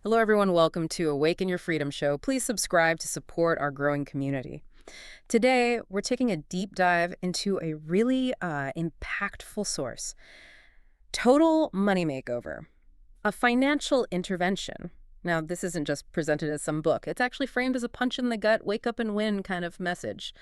Hello, everyone. Welcome to Awaken Your Freedom Show. Please subscribe to support our growing community. Today, we're taking a deep dive into a really impactful source, Total Money Makeover, a financial intervention. Now, this isn't just presented as some book. It's actually framed as a punch in the gut, wake up and win kind of message.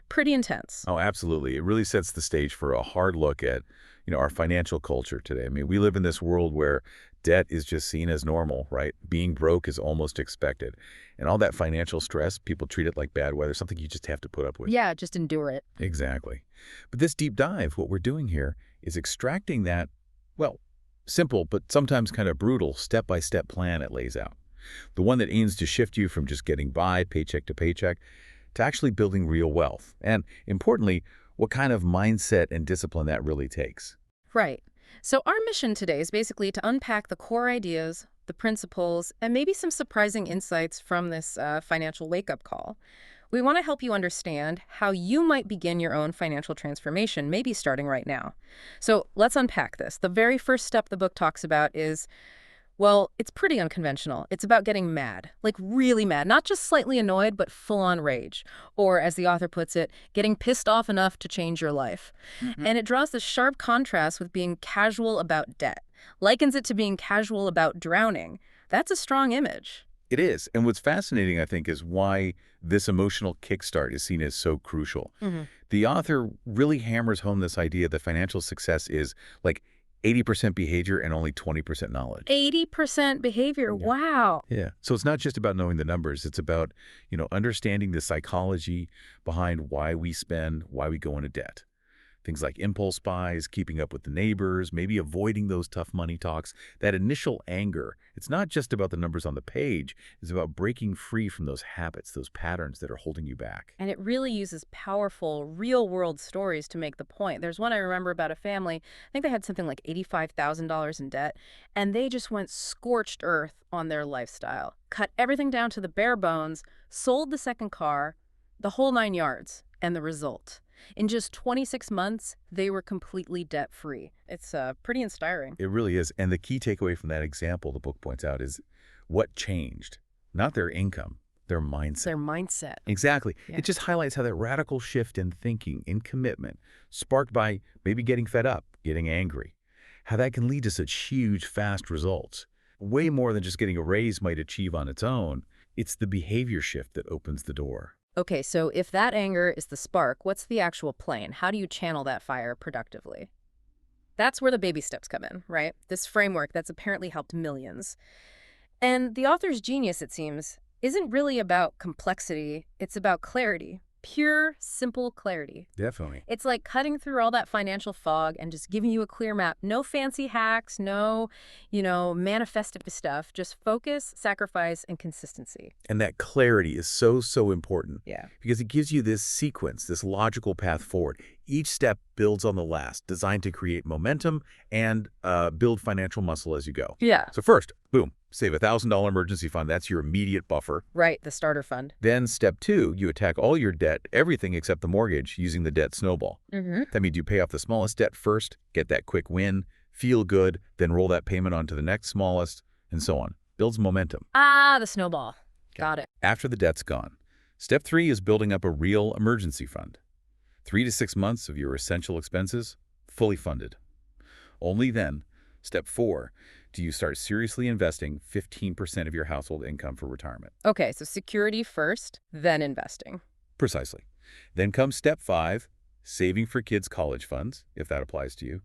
Pretty intense. Oh, absolutely. It really sets the stage for a hard look at, our financial culture today. I mean, we live in this world where debt is just seen as normal, right? Being broke is almost expected. And all that financial stress, people treat it like bad weather, something you just have to put up with. Yeah, just endure it. Exactly. But this deep dive, what we're doing here is extracting that, well, simple but sometimes kind of brutal step-by-step plan it lays out. The one that aims to shift you from just getting by, paycheck to paycheck, to actually building real wealth. And importantly, what kind of mindset and discipline that really takes. Right. So our mission today is basically to unpack the core ideas, the principles, and maybe some surprising insights from this financial wake-up call. We want to help you understand how you might begin your own financial transformation, maybe starting right now. So let's unpack this. The very first step the book talks about is, well, it's pretty unconventional. It's about getting mad, like really mad, not just slightly annoyed, but full-on rage. Or, as the author puts it, getting pissed off enough to change your life. And it draws this sharp contrast with being casual about debt, likens it to being casual about drowning. That's a strong image. It is. And what's fascinating, I think, is why this emotional kickstart is seen as so crucial. The author really hammers home this idea that financial success is like 80% behavior and only 20% knowledge. 80% behavior, Yeah. wow. Yeah. So it's not just about knowing the numbers. It's about, understanding the psychology behind why we spend, why we go into debt. Things like impulse buys, keeping up with the neighbors, maybe avoiding those tough money talks, that initial anger. It's not just about the numbers on the page. It's about breaking free from those habits, those patterns that are holding you back. And it really uses powerful, real-world stories to make the point. There's one I remember about a family. I think they had something like $85,000 in debt, and they just went scorched earth on their lifestyle. Cut everything down to the bare bones, sold the second car, the whole 9 yards. And the result? In just 26 months, they were completely debt-free. It's pretty inspiring. It really is. And the key takeaway from that example the book points out is what changed, not their income, their mindset. Their mindset. Exactly. Yeah. It just highlights how that radical shift in thinking, in commitment, sparked by maybe getting fed up, getting angry, how that can lead to such huge, fast results. Way more than just getting a raise might achieve on its own. It's the behavior shift that opens the door. Okay, so if that anger is the spark, what's the actual plan? How do you channel that fire productively? That's where the baby steps come in, right? This framework that's apparently helped millions. And the author's genius, it seems, isn't really about complexity. It's about clarity. Pure, simple clarity. Definitely. It's like cutting through all that financial fog and just giving you a clear map. No fancy hacks, no, manifestive stuff. Just focus, sacrifice, and consistency. And that clarity is so, so important. Yeah. Because it gives you this sequence, this logical path forward. Each step builds on the last, designed to create momentum and build financial muscle as you go. Yeah. So first, boom, save a $1,000 emergency fund. That's your immediate buffer. Right, the starter fund. Then step 2, you attack all your debt, everything except the mortgage, using the debt snowball. That means you pay off the smallest debt first, get that quick win, feel good, then roll that payment onto the next smallest, and so on. Builds momentum. Ah, the snowball. Got it. After the debt's gone, step 3 is building up a real emergency fund. 3 to 6 months of your essential expenses, fully funded. Only then, step 4, do you start seriously investing 15% of your household income for retirement. Okay, so security first, then investing. Precisely. Then comes step 5, saving for kids' college funds, if that applies to you.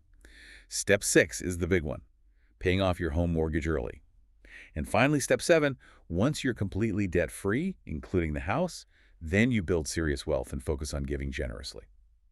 Step 6 is the big one, paying off your home mortgage early. And finally, step 7, once you're completely debt-free, including the house, then you build serious wealth and focus on giving generously.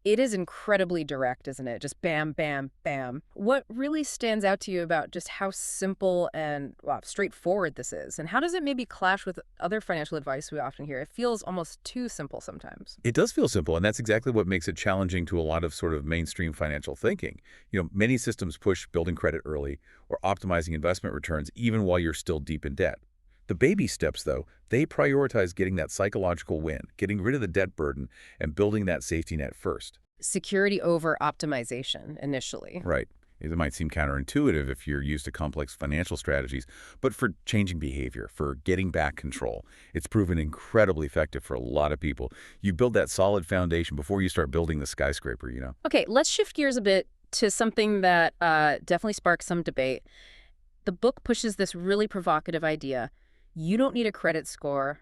It is incredibly direct, isn't it? Just bam, bam, bam. What really stands out to you about just how simple and straightforward this is? And how does it maybe clash with other financial advice we often hear? It feels almost too simple sometimes. It does feel simple, and that's exactly what makes it challenging to a lot of sort of mainstream financial thinking. Many systems push building credit early or optimizing investment returns even while you're still deep in debt. The baby steps, though, they prioritize getting that psychological win, getting rid of the debt burden, and building that safety net first. Security over optimization initially. Right. It might seem counterintuitive if you're used to complex financial strategies, but for changing behavior, for getting back control, it's proven incredibly effective for a lot of people. You build that solid foundation before you start building the skyscraper. Okay, let's shift gears a bit to something that definitely sparks some debate. The book pushes this really provocative idea. You don't need a credit score.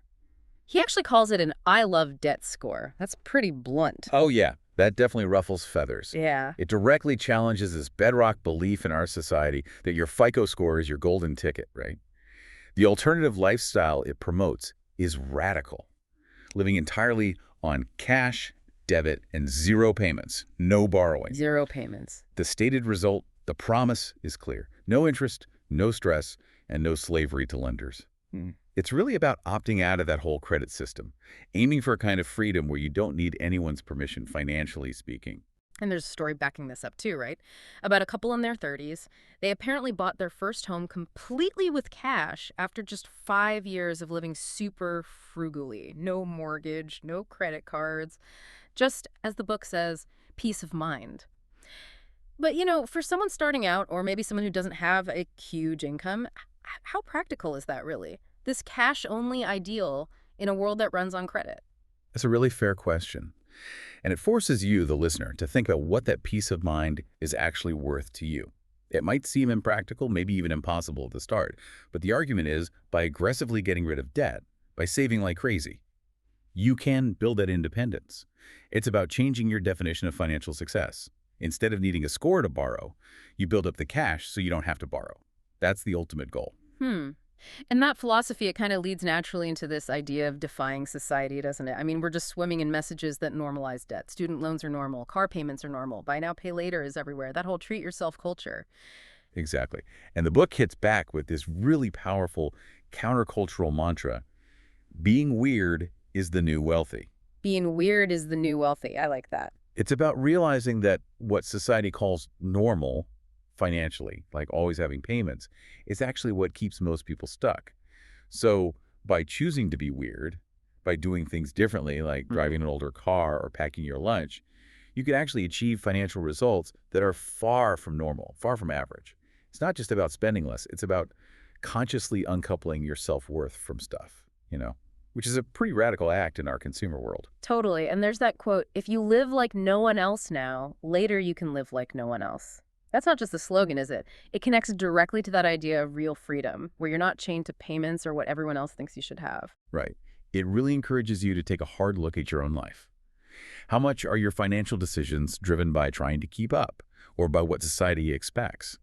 He actually calls it an I love debt score. That's pretty blunt. Oh, yeah. That definitely ruffles feathers. Yeah. It directly challenges this bedrock belief in our society that your FICO score is your golden ticket, right? The alternative lifestyle it promotes is radical, living entirely on cash, debit, and zero payments, no borrowing. Zero payments. The stated result, the promise, is clear. No interest, no stress, and no slavery to lenders. Hmm. It's really about opting out of that whole credit system, aiming for a kind of freedom where you don't need anyone's permission, financially speaking. And there's a story backing this up too, right? About a couple in their 30s. They apparently bought their first home completely with cash after just 5 years of living super frugally. No mortgage, no credit cards. Just, as the book says, peace of mind. But, for someone starting out, or maybe someone who doesn't have a huge income, how practical is that really? This cash-only ideal in a world that runs on credit? That's a really fair question. And it forces you, the listener, to think about what that peace of mind is actually worth to you. It might seem impractical, maybe even impossible at the start, but the argument is, by aggressively getting rid of debt, by saving like crazy, you can build that independence. It's about changing your definition of financial success. Instead of needing a score to borrow, you build up the cash so you don't have to borrow. That's the ultimate goal. And that philosophy, it kind of leads naturally into this idea of defying society, doesn't it? I mean, we're just swimming in messages that normalize debt. Student loans are normal. Car payments are normal. Buy now, pay later is everywhere. That whole treat yourself culture. Exactly. And the book hits back with this really powerful countercultural mantra: being weird is the new wealthy. Being weird is the new wealthy. I like that. It's about realizing that what society calls normal financially, like always having payments, is actually what keeps most people stuck. So by choosing to be weird, by doing things differently, like driving an older car or packing your lunch, you can actually achieve financial results that are far from normal, far from average. It's not just about spending less. It's about consciously uncoupling your self-worth from stuff, which is a pretty radical act in our consumer world. Totally. And there's that quote, if you live like no one else now, later you can live like no one else. That's not just a slogan, is it? It connects directly to that idea of real freedom, where you're not chained to payments or what everyone else thinks you should have. Right. It really encourages you to take a hard look at your own life. How much are your financial decisions driven by trying to keep up or by what society expects?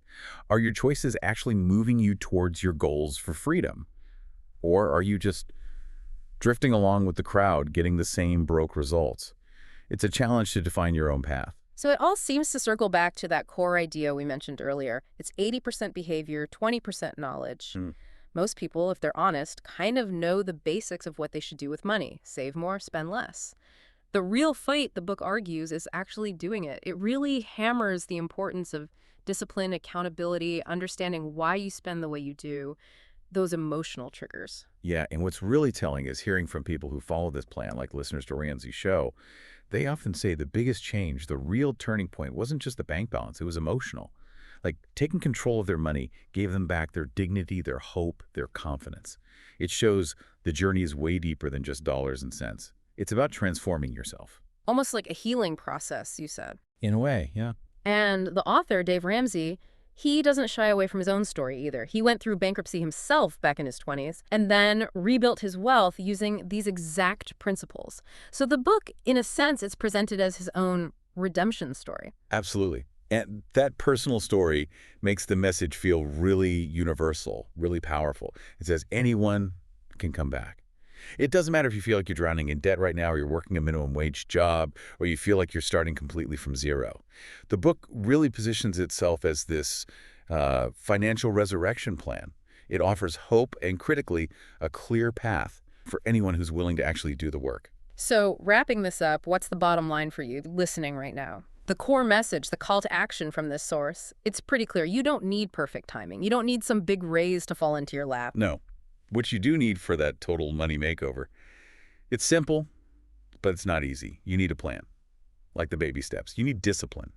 Are your choices actually moving you towards your goals for freedom? Or are you just drifting along with the crowd, getting the same broke results? It's a challenge to define your own path. So it all seems to circle back to that core idea we mentioned earlier. It's 80% behavior, 20% knowledge. Most people, if they're honest, kind of know the basics of what they should do with money. Save more, spend less. The real fight, the book argues, is actually doing it. It really hammers the importance of discipline, accountability, understanding why you spend the way you do, those emotional triggers. Yeah, and what's really telling is hearing from people who follow this plan, like listeners to Ramsey's show. They often say the biggest change, the real turning point, wasn't just the bank balance, it was emotional. Like, taking control of their money gave them back their dignity, their hope, their confidence. It shows the journey is way deeper than just dollars and cents. It's about transforming yourself. Almost like a healing process, you said. In a way, yeah. And the author, Dave Ramsey, he doesn't shy away from his own story either. He went through bankruptcy himself back in his 20s and then rebuilt his wealth using these exact principles. So the book, in a sense, it's presented as his own redemption story. Absolutely. And that personal story makes the message feel really universal, really powerful. It says anyone can come back. It doesn't matter if you feel like you're drowning in debt right now, or you're working a minimum wage job, or you feel like you're starting completely from zero. The book really positions itself as this financial resurrection plan. It offers hope and, critically, a clear path for anyone who's willing to actually do the work. So wrapping this up, what's the bottom line for you listening right now? The core message, the call to action from this source, it's pretty clear. You don't need perfect timing. You don't need some big raise to fall into your lap. No. What you do need for that total money makeover, it's simple, but it's not easy. You need a plan, like the baby steps. You need discipline.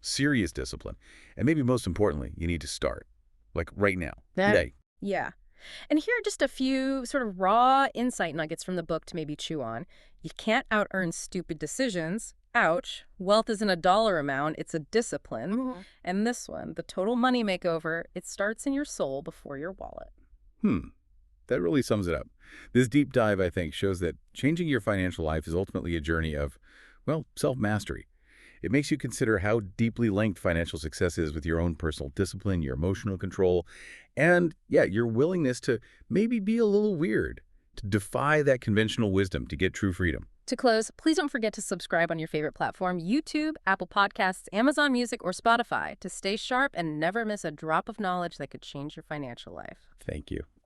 serious discipline. And maybe most importantly, you need to start. Like right now, That, today. yeah. And here are just a few sort of raw insight nuggets from the book to maybe chew on. You can't out-earn stupid decisions. Ouch. Wealth isn't a dollar amount, it's a discipline. And this one, the total money makeover, it starts in your soul before your wallet. Hmm. That really sums it up. This deep dive, I think, shows that changing your financial life is ultimately a journey of, well, self-mastery. It makes you consider how deeply linked financial success is with your own personal discipline, your emotional control, and, yeah, your willingness to maybe be a little weird, to defy that conventional wisdom to get true freedom. To close, please don't forget to subscribe on your favorite platform, YouTube, Apple Podcasts, Amazon Music, or Spotify, to stay sharp and never miss a drop of knowledge that could change your financial life. Thank you.